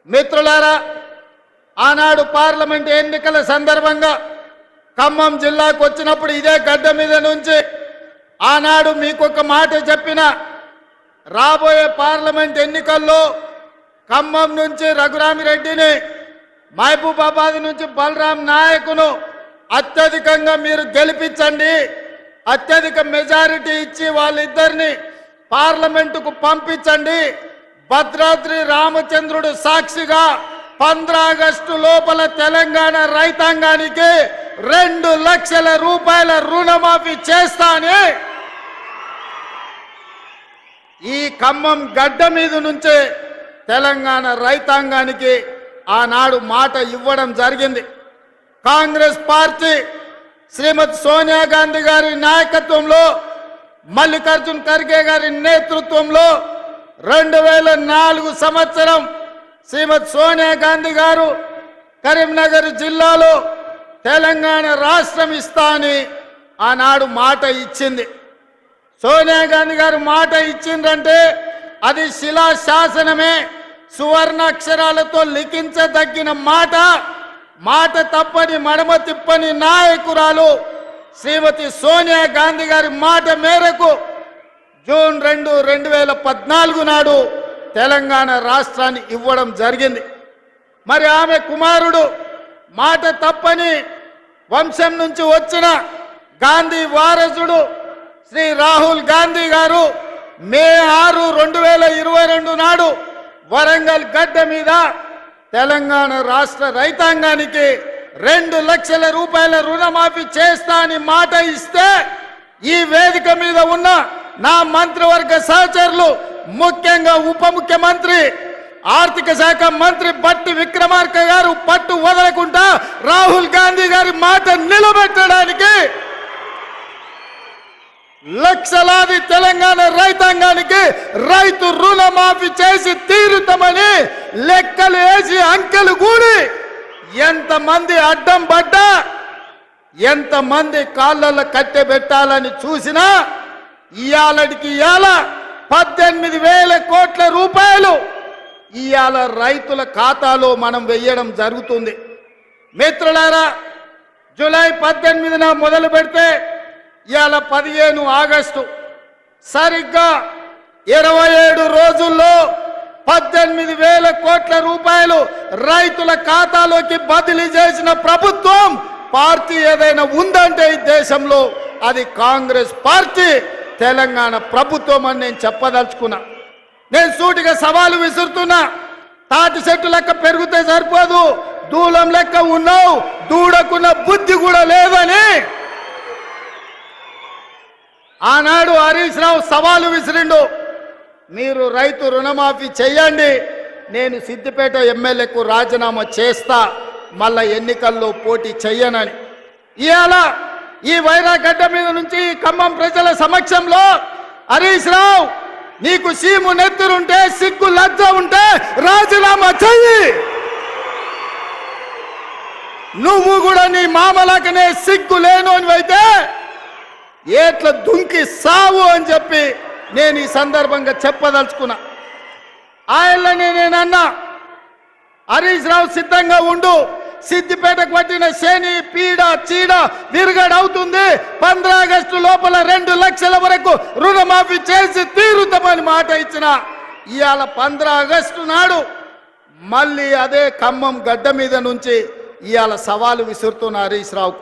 మిత్రులారా, ఆనాడు పార్లమెంట్ ఎన్నికల సందర్భంగా ఖమ్మం జిల్లాకు వచ్చినప్పుడు ఇదే గడ్డ మీద నుంచి ఆనాడు మీకు ఒక మాట చెప్పిన, రాబోయే పార్లమెంట్ ఎన్నికల్లో ఖమ్మం నుంచి రఘురామిరెడ్డిని, మహబూబాబాద్ నుంచి బలరాం నాయకును అత్యధికంగా మీరు గెలిపించండి, అత్యధిక మెజారిటీ ఇచ్చి వాళ్ళిద్దరిని పార్లమెంటుకు పంపించండి, భద్రాద్రి రామచంద్రుడు సాక్షిగా 15 ఆగస్టు లోపల తెలంగాణ రైతాంగానికి 2 లక్షల రూపాయల రుణమాఫీ చేస్తానే ఈ ఖమ్మం గడ్డ మీద నుంచే తెలంగాణ రైతాంగానికి ఆనాడు మాట ఇవ్వడం జరిగింది. కాంగ్రెస్ పార్టీ శ్రీమతి సోనియా గాంధీ గారి నాయకత్వంలో, మల్లికార్జున్ ఖర్గే గారి నేతృత్వంలో 2004 సంవత్సరం శ్రీమతి సోనియా గాంధీ గారు కరీంనగర్ జిల్లాలో తెలంగాణ రాష్ట్రం ఇస్తా అని ఆనాడు మాట ఇచ్చింది. సోనియా గాంధీ గారు మాట ఇచ్చిందంటే అది శిలా శాసనమే, సువర్ణాక్షరాలతో లిఖించదగిన మాట. మాట తప్పని మడమ తిప్పని నాయకురాలు శ్రీమతి సోనియా గాంధీ గారి మాట మేరకు జూన్ 2, 2014 నాడు తెలంగాణ రాష్ట్రాన్ని ఇవ్వడం జరిగింది. మరి ఆమె కుమారుడు మాట తప్పని వంశం నుంచి వచ్చిన గాంధీ వారసుడు శ్రీ రాహుల్ గాంధీ గారు మే 6, 2022 నాడు వరంగల్ గడ్డ మీద తెలంగాణ రాష్ట్ర రైతాంగానికి 2 లక్షల రూపాయల రుణమాఫీ చేస్తా అని మాట ఇస్తే, ఈ వేదిక మీద ఉన్న నా మంత్రివర్గ సహచరులు, ముఖ్యంగా ఉప ముఖ్యమంత్రి ఆర్థిక శాఖ మంత్రి బట్టి విక్రమార్క గారు పట్టు వదలకుండా రాహుల్ గాంధీ గారి మాట నిలబెట్టడానికి లక్షలాది తెలంగాణ రైతాంగానికి రైతు రుణమాఫీ చేసి తీరుతామని లెక్కలు వేసి అంకెలు కూడి ఎంతమంది అడ్డం పడ్డా, ఎంతమంది కాళ్ళల్లో కట్టెబెట్టాలని చూసినా ఇయాలటికి ఇయాల 18,000 కోట్ల రూపాయలు ఇయాల రైతుల ఖాతాలో మనం వెయ్యడం జరుగుతుంది. మిత్రులారా, జూలై 18న మొదలు పెడితే ఇయాల 15 ఆగస్టు, సరిగ్గా 27 రోజుల్లో 18,000 కోట్ల రూపాయలు రైతుల ఖాతాలోకి బదిలీ చేసిన ప్రభుత్వం పార్టీ ఏదైనా ఉందంటే ఈ దేశంలో అది కాంగ్రెస్ పార్టీ, తెలంగాణ ప్రభుత్వం అని నేను చెప్పదలుచుకున్నా. నేను సూటిగా సవాలు విసురుతున్నా. తాటి చెట్టు లెక్క పెరిగితే సరిపోదు, దూలం లెక్క ఉన్నావు, దూడకున్న బుద్ధి కూడా లేదని ఆనాడు హరీష్ రావు సవాలు విసిరిండు. మీరు రైతు రుణమాఫీ చేయండి, నేను సిద్దిపేట ఎమ్మెల్యేకు రాజీనామా చేస్తా, మళ్ళా ఎన్నికల్లో పోటీ చెయ్యనని. ఇవాళ ఈ వైరాగడ్డ మీద నుంచి ఖమ్మం ప్రజల సమక్షంలో హరీష్ రావు, నీకు సీము నెత్తురుంటే, సిగ్గు లజ్జ ఉంటే రాజీనామా చెయ్యి. నువ్వు కూడా నీ మామలకనే సిగ్గు లేనోనివైతే ఏట్ల దుంకి సావు అని చెప్పి నేను ఈ సందర్భంగా చెప్పదలుచుకున్నా. ఆయనని నేనన్నా, హరీష్ రావు సిద్ధంగా ఉండు, సిద్దిపేటకు పట్టిన శని పీడ చీడ విరుగడవుతుంది, 15 ఆగస్టు లోపల 2 లక్షల వరకు రుణమాఫీ చేసి తీరుతామని మాట ఇచ్చిన ఇవాళ 15 ఆగస్టు నాడు మళ్ళీ అదే ఖమ్మం గడ్డ మీద నుంచి ఇవాళ సవాలు విసురుతున్న హరీష్ రావు.